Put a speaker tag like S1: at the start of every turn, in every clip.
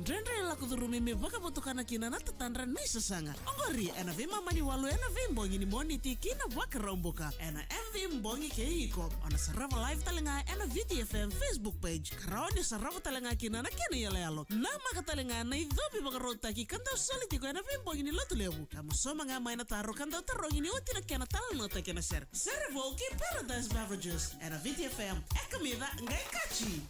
S1: Drendre la kudurumi me baka botokana kina na tatandra ni sasanga. Ongori ena vi mamani walu ena vi mbongi ni moni ti kina waka romboka. Ena MV mbongi ke iko. Ona sarava live talenga ena VTFM Facebook page. Karaoni sarava talenga kina na kena yale alo. Nama katalenga na idhobi baka rota ki kanta solitiko ena vi mbongi ni lotu lebu. Kama soma nga maina taro kanta tarongi ni uti na kena talenota kena Sere. Sere Vou ki Paradise Beverages. Ena VTFM. Eka mida ngai kachi.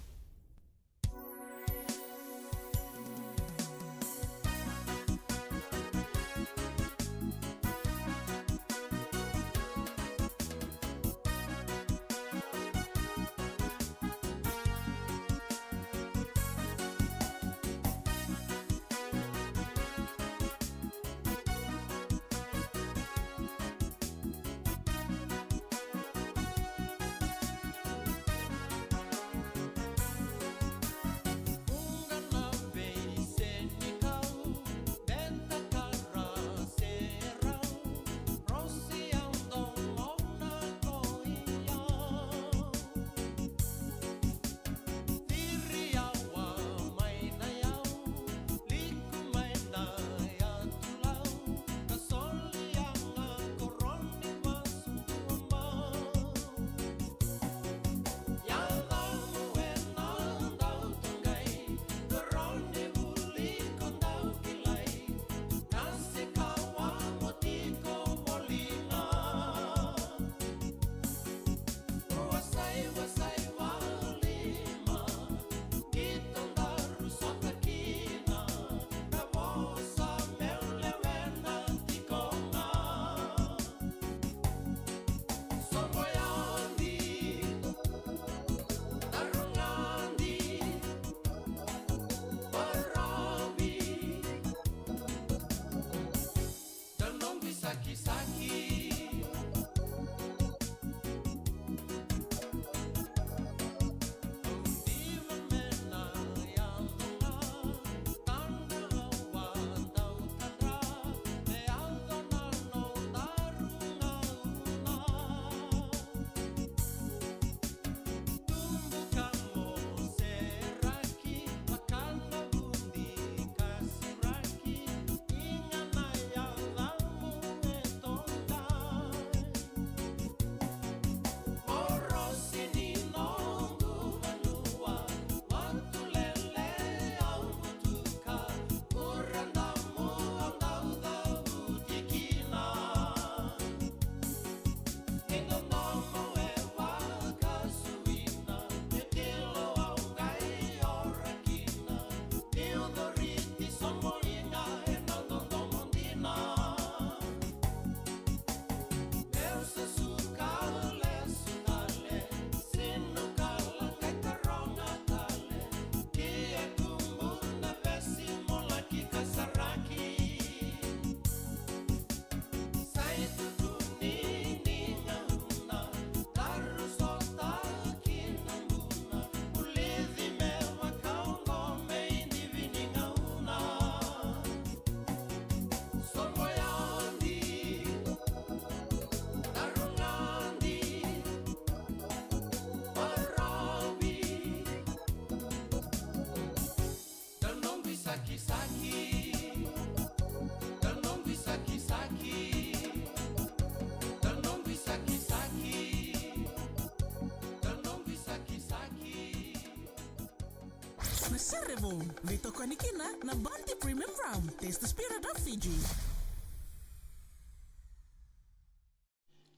S1: Sere Vou, veitokoni kina na Bounty Premium Rum. Taste the spirit of Fiji.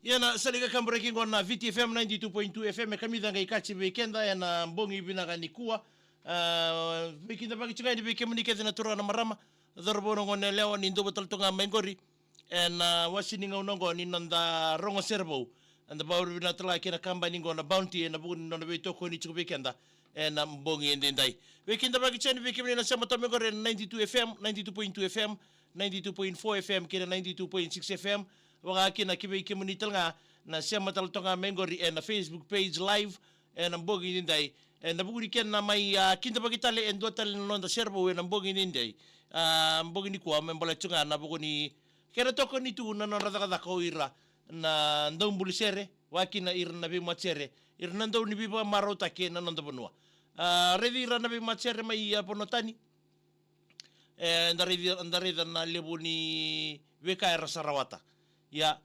S2: Yana salika kambreki ngona VTFM 92.2 FM kamida ngai kachi weekenda yana mbongi binaga nikua weekenda bagi chunga ni weekend na tura na marama dharbono ngone leo ni ndobo taltonga mengori na wasini ngaunongo ni nanda rongo Sere Vou and the bauru bina tala kina kabani ngona Bounty na bugun nona veitokoni chuku weekenda na mbongi ndendai weekenda bagi chani weekend na Sema mengori 92 FM 92.2 FM 92.4 FM kina 92.6 FM waka kina kibe kimunital nga na Sema taltonga mengori na Facebook page live na mbongi ndendai na buguni ken na may kinda bagitale endo tal nonda Sere Vou na mbongi ndendai mbongi ni kwa membola chunga na buguni kera toko ni tu na nonda ko ira na ndombuli Sere wakina irna vei-matasere irna ndo ni biba marota ke na nonda vanua revi irna vei-matasere mai ponotani ndarida na lebu ni veka sarawata ya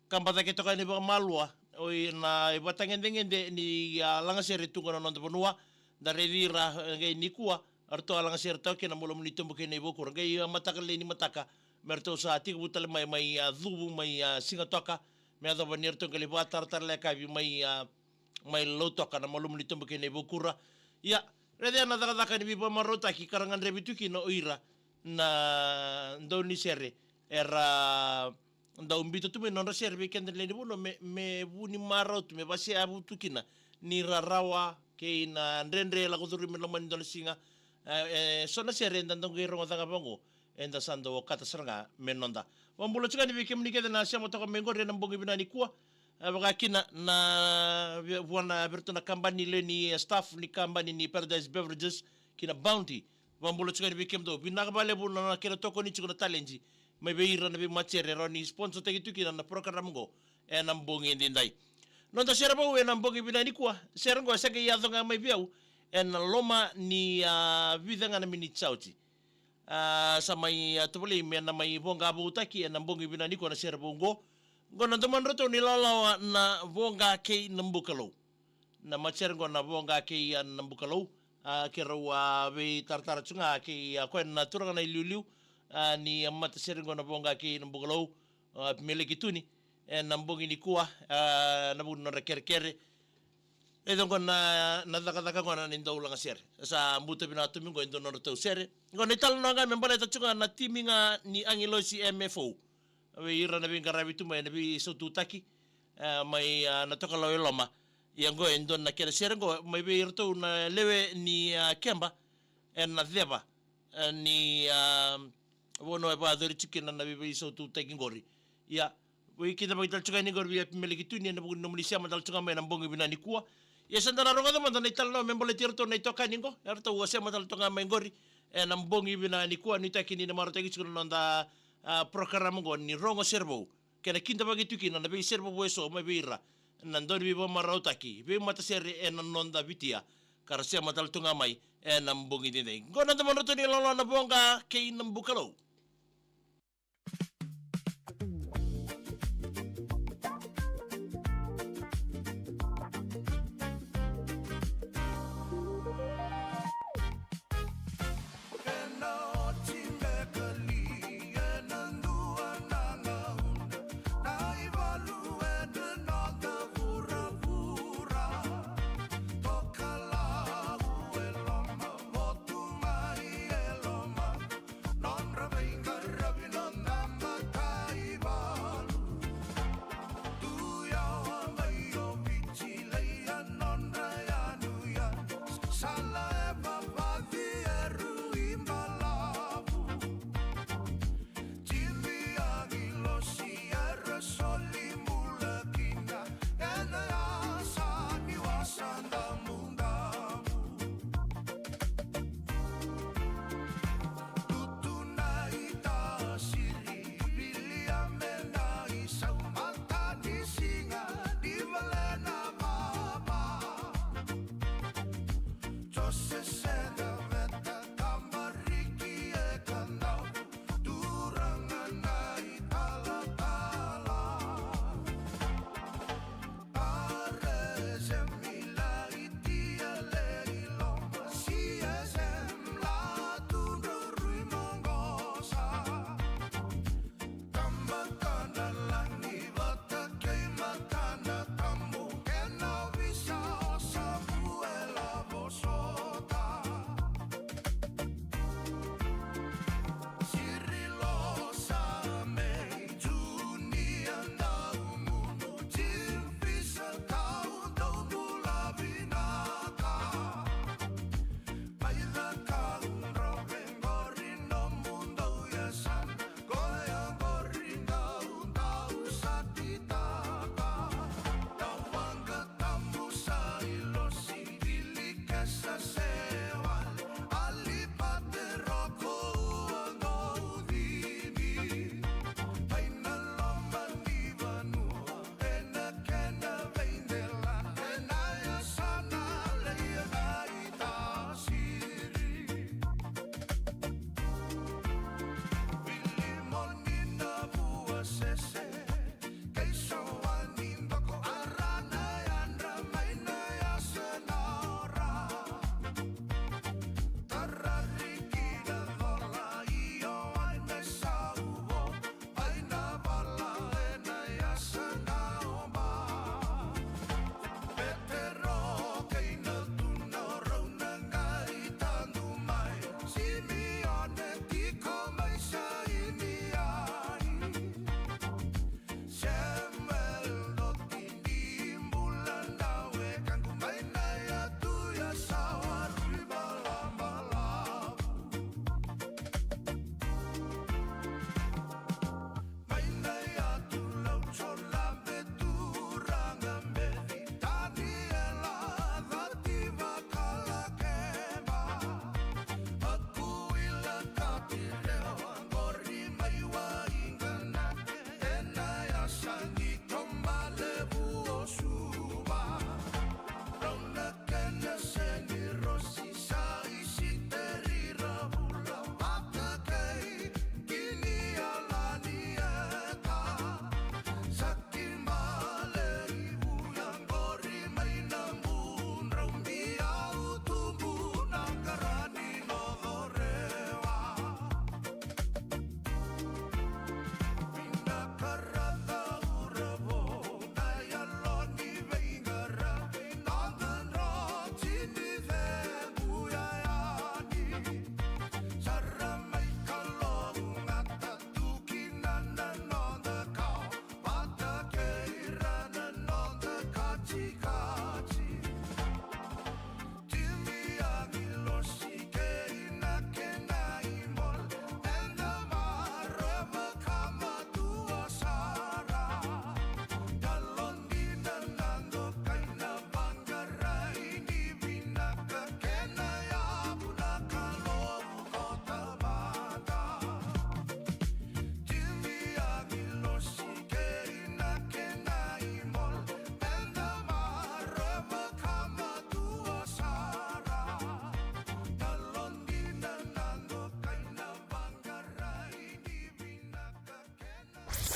S2: kambata ke toka ni ba malua oi na ibatangende ni langasere tungana nonda vanua ndaredira ngai nikua arto langasere toke na mulo ni tumbuke nei bokur ngai mataka le ni mataka merto sa tiku butale mai dhubu mai singa toka me ado vanir to ngali batar le ka mai lo toka na mulo ni tumbuke nei bokura ya rede na daga ni ba marota ki karangan rebituki no oira na ndoni sere era nda umbito tu me non sere weekend le buno me buni marot me basi abu tukina ni rarawa ke na ndendre la kuturi me loman ndon singa sona sere ndando ngiro ngata bango enda sando kata seranga menonda wambulo chika ni weekend ni kede na siamo to mengo re mbongi binani kuwa baka kina na wana berto na kabani le ni staff ni kabani ni Paradise Beverages kina Bounty wambulo chika ni weekend do binakabale buno na kira toko ni chukuna talenji may beira na vei-matasere roni sponsor tagi tu kina na program go mbongi ndindai nonda Sere Vou mbongi binani kuwa sere ngo sege yadho nga may biau loma ni vidanga na mini chauti sa may tupuli me na may bonga butaki mbongi binani kuwa na Sere Vou go na daman roto ni lalawa na bonga kay nambukalo na matsere ngo na bonga kay nambukalo kira vei tartara chunga kay kwen na turanga na iliuliu ni matasere ngo na bonga ki nambugalo meleki tuni nambongi ni kuwa nabuno na kere edongo na daga ngo na nindo ulanga sere sa mbuto bina tumingo endo no to sere ngo ni talo nga membale tachunga na timinga ni angilo si MFO we ira na binga rabitu mai na bi sotutaki mai na toka lo loma yango endo na kere sere ngo mai be irto na lewe ni kemba na deba ni wono ba dori chikina na bibi so tu taking gori ya we kita bagital chuka ni gori meleki tu ni na bugun no mulisia madal chuka mai nambongi binani kuwa ya sandara ronga da mandana italo membole tirto na itoka ningo erto wase madal tonga mai gori nambongi binani kuwa ni takini na maro tagi chukuna nonda program go ni rongo Sere Vou kena kinta bagitu kina na bi Sere Vou weso mai bira nandori bibo marautaki vei-matasere nonda vitia karsia madal tonga mai nambongi dindai ngona da maro ni lolo na bonga kay nambukalo
S3: non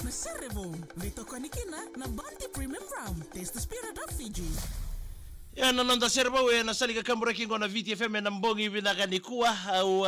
S1: na Sere Vou, veitokoni kina na Bounty Premium Rum. Taste the spirit of Fiji.
S2: Yana nonda Sere Vou na salika kambura kingo na VTFM na mbongi vinakanikuwa au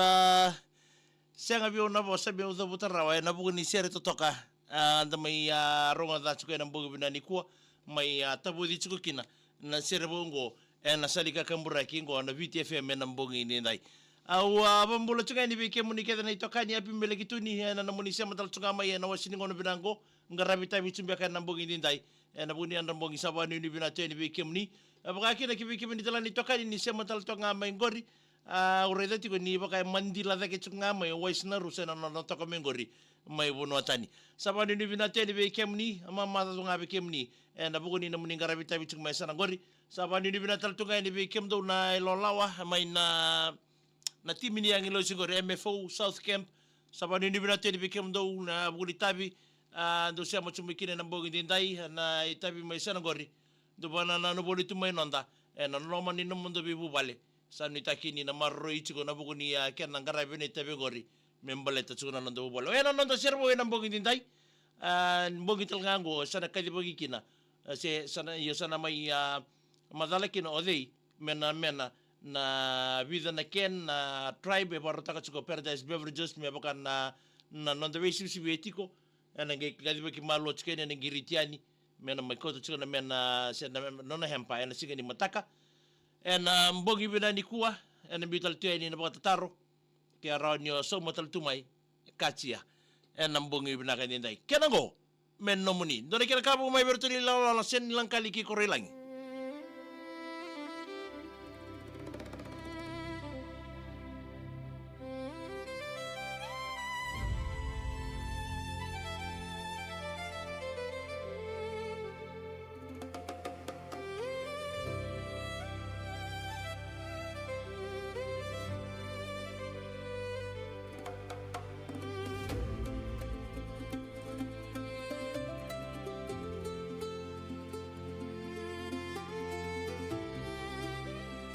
S2: senga vyo navo sabi udhabutarawa na buku ni Sere totoka anda may ronga da chuko na mbongi vinakanikuwa may tabu di chuko kina na Sere Vou ngo na salika kambura kingo na VTFM na mbongi nindai au bambula chuka ni bike munikeda na itokani api mbele kituni na namunisia matal chuka may na wasini ngono binango ngarabi tabi chumbia na mbongi nindai na buni anda mbongi sabani ni binateni bike muni baka kina kibi ni talani tokani ni Sema tal tonga mengori ureda tiko ni baka mandila da ke tsunga mai wais na rusena no toka mengori mai bono atani sabani ni binateni be kemni ama mata tonga be kemni na bugo ni namuni ngarabi tabi tsunga mai sana ngori sabani ni binatal tonga ni be kemdo na lolawa mai na timini yang ilo singori MFO South Camp sabani ni binateni be kemdo na bugo ni tabi ndo Sema chumikine na mbogi dindai na itabi mai sana ngori do bana na no boli tu mai nonda na no mani no mundo bibu bale sa ni takini na marro ichigo na buku ni ken na ngarabe ni tebe gori membale ta tsuna no bolo na nonda Sere Vou na mbogi dindai mbogi tel ngango sana kadi bogi kina se sana yo sana mai madala kina odei mena na vida na ken na tribe barota ka tsiko Paradise Beverages me bakan na nonda wesi etiko na ngai kadi bogi malo tskene na ngiritiani mena maikoto tsiko na mena se na nona hempa na singa ni mataka mbongi bina ni kuwa na bital tueni na batataro ke aranyo so matal tumai kachia na mbongi bina ka ndai kenango men nomuni dona kira kabu mai bertuli la sen lang kali ki korelang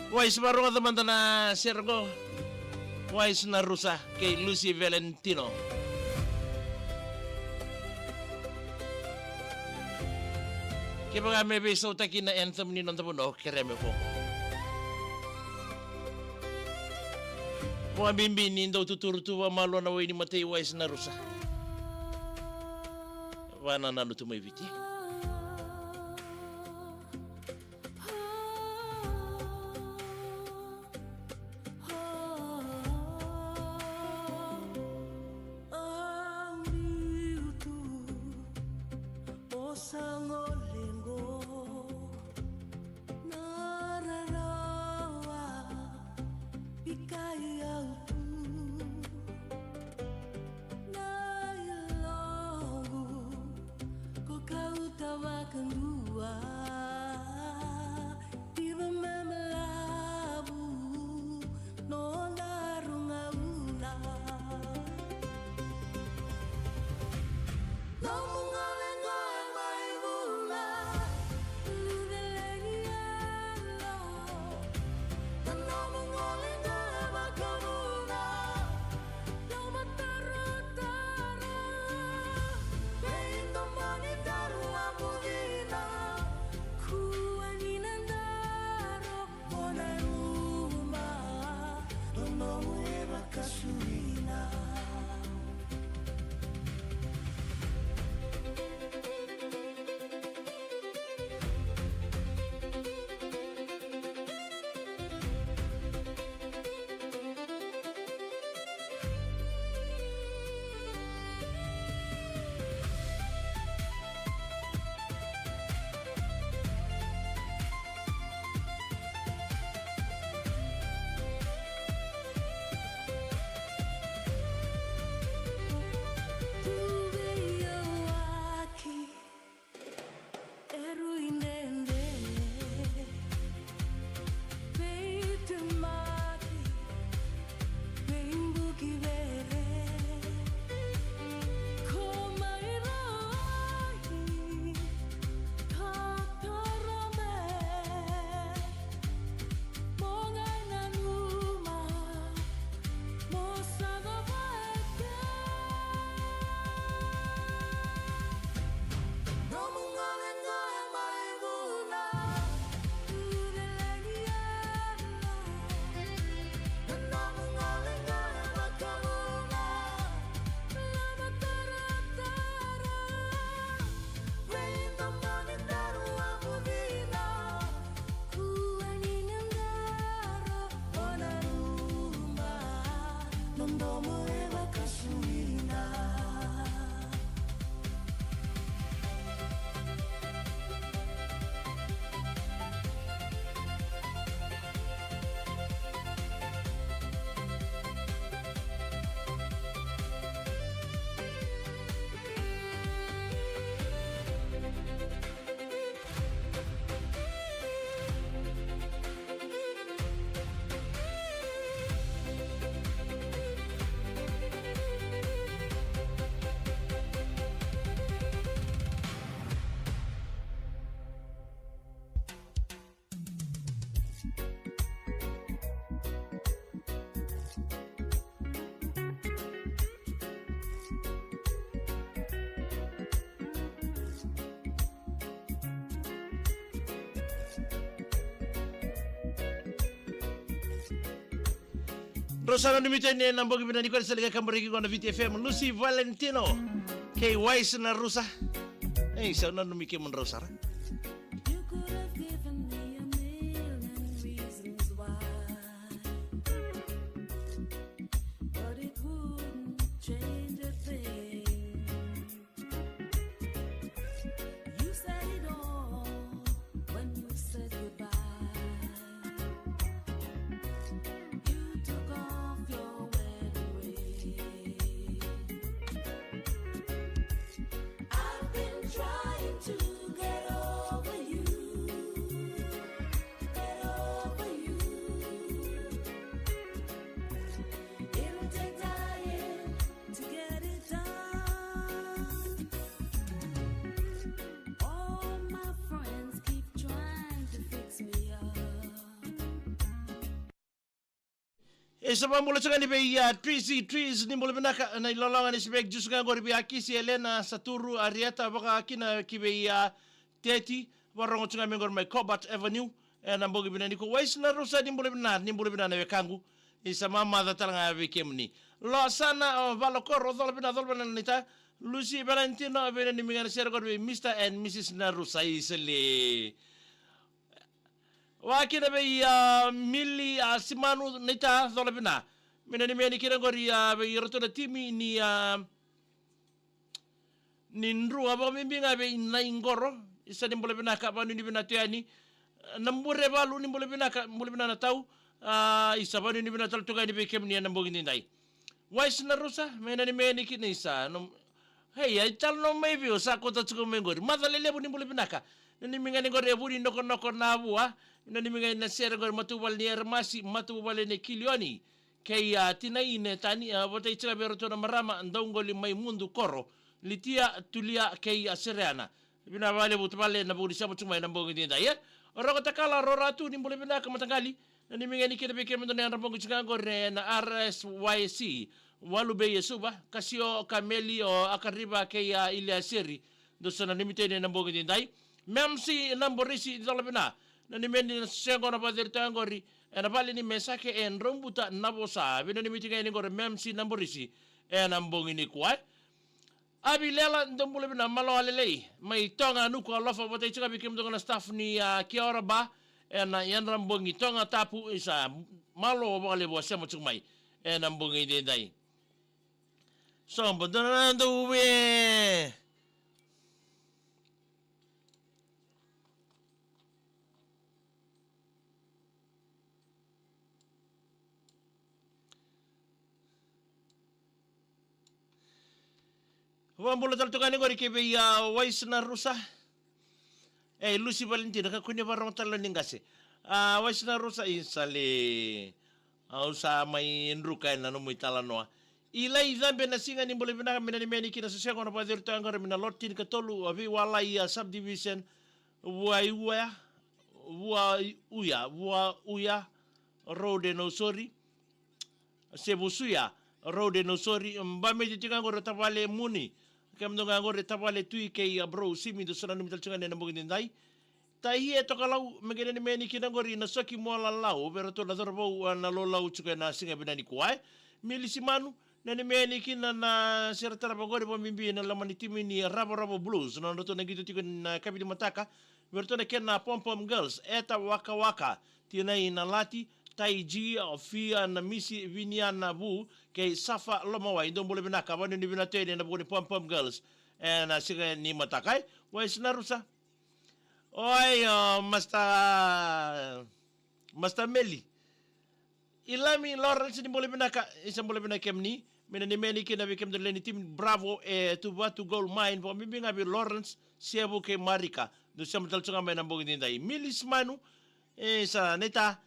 S2: Wais baru teman na Sergo Wais na rusa kay Lucy Valentino Kaya may beso taki na anthem ni nonton no kereme po Mga bimbi ni daw tuturo malo na way ni matay Wais na rusa Wana na luto may viti
S3: Kau
S2: Rosana nimitene na mbogi bina niko seleka kambariki kwa na VTFM Lucy Valentino kay wise na rusa. Sa na numike mon rosara.
S3: You could have given me a million reasons why, but it wouldn't change a thing. You said it all when you said goodbye. You took off your wedding ring. I've been trying to get over you, get over you. It'll take time to get it done. All my friends keep trying to fix me up.
S2: Sababu mula changa ni be ya trees ni mula binaka na ilalanga ni sibek jusu nga ngori be akisi Elena Saturu Arieta baka kina kibe ya Teti warongo changa mengor mai Cobalt Avenue na mbogi bina niko wais na rusa ni mula bina na wekangu isa mama da talanga be kemni lo sana valokoro dol bina nita Lucy Valentino bina ni mingana sere gor be Mr. and Mrs. Narusa isele wakina be mili simanu nita dolabina mina ni meni kira ngori be roto na timi ni nindru abo mimbinga be na ingoro isa ni mbole bina ka banu ni bina tiani nambure balu ni mbole bina na tau isa banu ni bina tal tuga ni be kemni na mbogi ndai wais na rusa mina ni meni kina isa no hey ai tal no maybe osa ko ta tsugo mengori madalele bu ni mbole bina ka ni minga ni ngori buri noko na bua ni minga na sere ngori matubal ni ermasi matubal ni kilioni kay tinai ne tani botay tsira beroto na marama ndongoli mai mundu koro litia tulia kay sereana bina vale butbale na budi sabu tsumai na mbongi dinda ya oro takala roratu ni mbole bina ka matangali ni minga ni kede beke mendo na mbongi tsangore na RSYC walube yesuba kasio kameli o akariba kay ile seri do sana limite na mbongi dindai même si namborisi dolabina na nimendi na sengo na badir tangori na bali ni mesake en rombuta nabosa bino ni mitiga ni gore même si namborisi na mbongi ni kwa abi lela ndombule bina malo alelei mai tonga nuko alofa botay chika bikim do na staff ni kiora ba na yan rambongi tonga tapu isa malo bale bo semo chumai na mbongi de dai sombo donando we Wambula tal tukani ngori kebe ya wais na rusa. Lucy Valentino ka kunya barang tal ningase. Wais na rusa insale. Usa mai nruka na no muitala noa. Ila idambe na singa ni mbole bina mina ni meni kina sosya kono pa dir tangor mina lotin ka tolu abi wala ya subdivision uya road no sorry. Sebusuya road no sorry mbame jitinga ngoro tavale muni. Kam no ngore tavale tui ke bro simi do sana numital chunga na mbogin dai tai e to kalau megene ni meni kina ngori na soki mola lau pero to na dorbo na lo lau chuka na singa binani kwai milisimanu na ni meni kina na sertara bogori bo mimbi na lamani timi ni rabo blues na ndo na gitu tiko na kabidi mataka verto na kena pom girls eta waka tina ina lati taiji ofia na misi vinyana bu kay safa lomawa indong bole binaka bani ni binatene na bugoni pom girls na siga ni matakai wais na rusa oi masta meli ilami Lawrence ni bole binaka isang bole binaka ni mina ni meni kina bikem de leni team bravo to gold mine bo mibinga bi Lawrence sebu ke marika do samtal tsunga mena bugini dai milis manu sa neta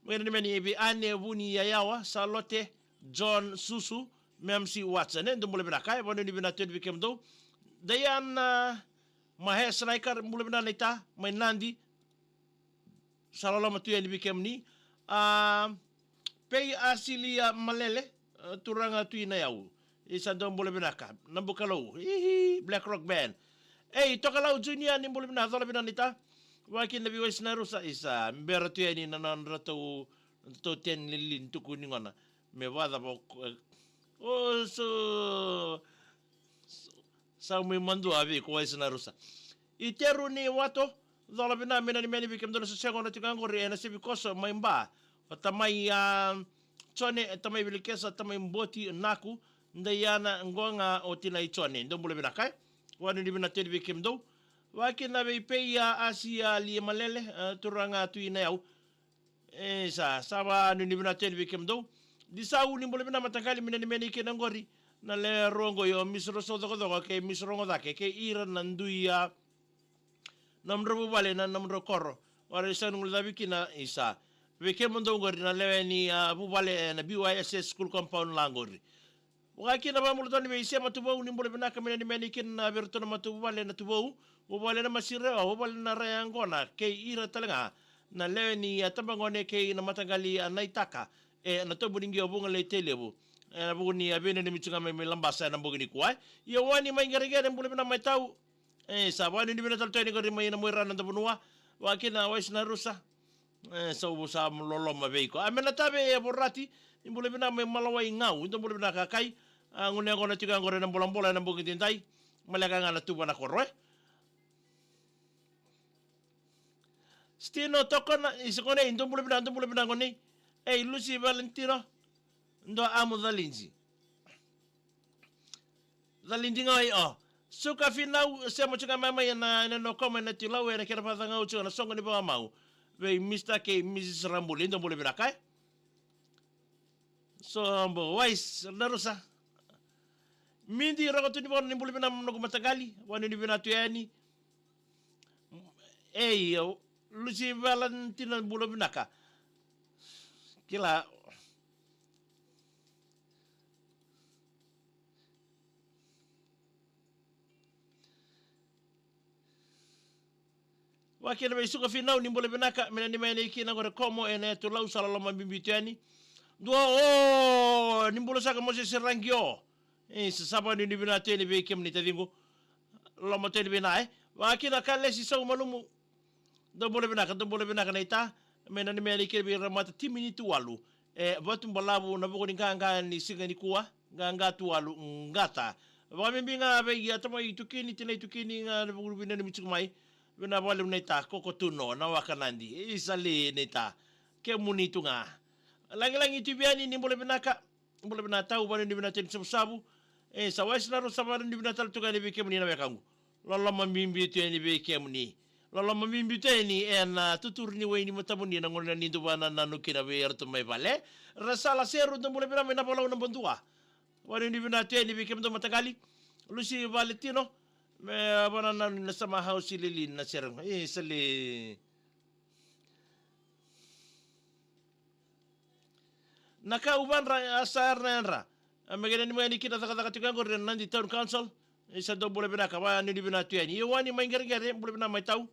S2: mina ni meni bi ane buni yayawa salote John Susu, même si Watson, ndo mule bina kai, wano ni bina tued bikem do. Dayan mahe striker mule bina nita, may nandi, salala matuya ni bikem ni. Pei asilia malele, turanga tui na yau. Isa ndo mule bina ka, nambukalo, Black Rock Band. Tokalau junior ni mule bina, thola bina nita. Wakin na biwais na rusa isa, mbera tuya ni nanan rato, to ten lilin tuku ni ngona. me vada po so sa me mandu ave ko is na rusa I teru ni wato dola bina mena ni meni bikem dola sa segona tingangori ena se bikoso mai mba o tamai chone tamai bilikesa tamai mboti naku ndayana ngonga o tina I chone ndo mule bina kai wani ni bina tedi bikem do waki na bei peia asia li malele turanga tu ina yau sa saba ni bina tedi bikem do di sau ni mule bina matakali mena ni meni kinangori na le rongo yo misro so do ke misro ngoda ke ira nanduia namro bubale na namro korro ora isa nung labi kina isa veke mondo ngori na lewe ni bubale na BYSS school compound langori waki na bamulo toni be Sema tubou ni mbole bina kamena ni menikin na berto na matubale na tubou bubale na masire bubale na rayangona ke ira talanga na lewe ni tambangone ke na matangali naitaka na tobu ningi obunga le telebu na buguni abene ni michunga me lambasa na buguni kwa yo wani maingarigere mbole bina maitau sabani ni bina talto ni gori mai na moira na vanua wakina wais na rusa sa ubu sa lolo mabeiko amena tabe e borati ni mbole bina me malawa ingau ndo mbole bina kakai ngone ngona tiga ngore na bola na bugi tintai malaka ngana tuba na korwe stino tokona isikone ndo mbole bina ngoni Lucy Valentino ndo amu dalinji ngai suka finau Sema chuka mama na no koma na tilau na kera pa ngau chuka na songo ni ba mau ve Mr. K Mrs. Rambuli ndo mbole bina kai so ambo wais na rusa mindi rogoto ni bon ni mbole bina mnogo matagali wani ni bina tuyani Lucy Valentino mbole bina ka kila wakina be suka finau ni mbole binaka mena ni mena ikina gore komo ene to lau sala lama bimbitiani do ni mbole saka mose serangio sasaba ni bina teni be kem ni tadingo lama teni bina wakina kale si sau malumu do mbole binaka na ita mena ni mena ikina be ramata timini tu walu batu mbalabu na boko ni ganga ni singa ni kuwa ganga tu walu ngata wamembinga be ya tama itukini tina itukini nga buru bina ni michukumai Vina wale neta koko tuno na wakanandi isale neta ke munitu nga langi tibiani ni mbole bina tau bani ni bina ten sabu sa wais na ro sabani ni bina tal tuga ni beke muni na mekangu lolo mambimbi tu ni beke muni lolo mambimbi tu ni na tutur ni we ni matamuni na ngona ni dubana na nukira be erto mai vale rasala seru ndo mbole bina mena bola na bondua wani ni bina tu ni beke mdo matagali Lucy Valentino me abana na sama house lili na serang sali naka uban ra asar na megene ni mani kita taka tiga ngor nandi town council isa do bole bina ka wa ni bina tuani wani maingergere bole bina mai tau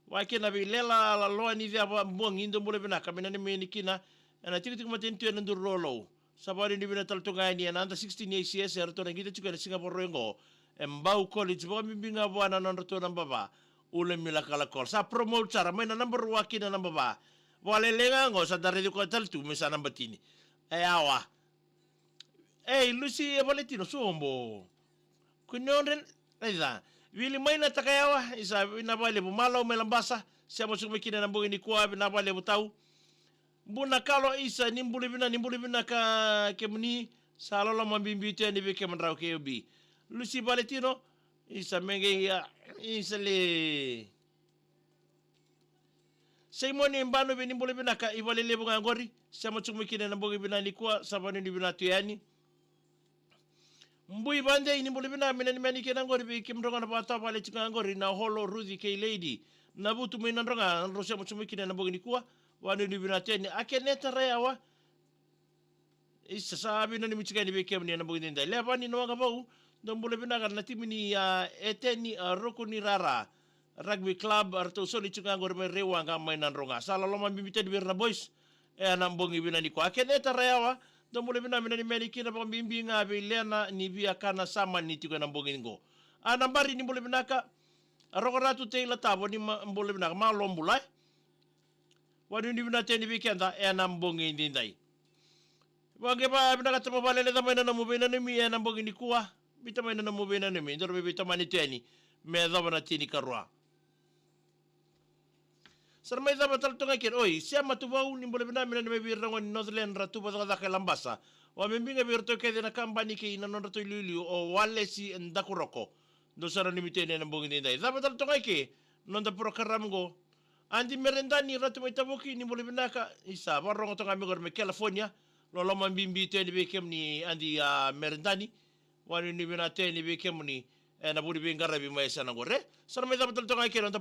S2: wa kina bi lela la lo ni dia bong indo bole bina ka mena ni meni kina na titik maten tu ndur rolo sabari ni bina tal tunga ni na 16 years er to ngita chuka Singapore rengo Mbau college bo bimbinga bwana na ndoto na baba ule milakala kol sa promote sara mena number wakina na baba wale lenga ngo sa dari ko tal tu mesa na batini awa Lucy Valentino sombo kunyonden aiza vili maina takayawa isa ina bale bu malo melambasa siamo sumikina na mbongi ni kwa na bale butau buna kalo isa nimbuli bina ka kemni salolo mambimbite ni beke mandrau ke obi Lucy Valentino isa menge ya isale Simoni mbano bini mbole bina ka ivalele bunga ngori sama chumikine na mbogi bina nikwa sabani ni bina tuyani mbui bande ini mbole bina mena ni mani kena ngori bi kimronga na pata pale chika ngori na holo Ruthi K lady na butu mina ndronga nrosha chumikine na mbogi nikwa wani ni bina tuyani akeneta reawa isa sabi na ni michika ni bekem ni na mbogi ndai leba ni nwanga bau Dombole bina na timini eteni rokuni rara rugby club arto soli chuka ngor me rewa nga mai nan ronga sala loma bimbite di berna boys na mbongi bina ni kwa keneta rewa dombole bina ni meni kina pa bimbi nga be lena ni via kana sama ni tuka na mbongi ngo nambari ni mbole bina ka rogoratu te la tabo ni mbole bina ma lombulai wadi ni bina te ni weekenda na mbongi ndai Wage ba binakata mo balele tamay na namubina nimi ya nambong inikuwa. Bitamay na namubina nimi. Ndoro bitamani teni. Me daba na tini karua. Sarmay daba taltunga kin. Oi, Sema tu vau ni boleh bina mina ni mebirrangon Northland ratu ba ka lambasa. Wa membinga birto ke na kabani ke ina non ratu lulu o wale si ndakuroko. Do sara ni mitene nambong ini dai. Daba taltunga ke non da program go. Andi merendani ratu mai tabuki ni boleh bina ka isa warong to ngami gor me California. Lolo mambimbi teni bekem ni andi merendani. Wani ni bina teni bekem ni na budi bingara bi mai sana gore. Sarmay daba taltunga ke non da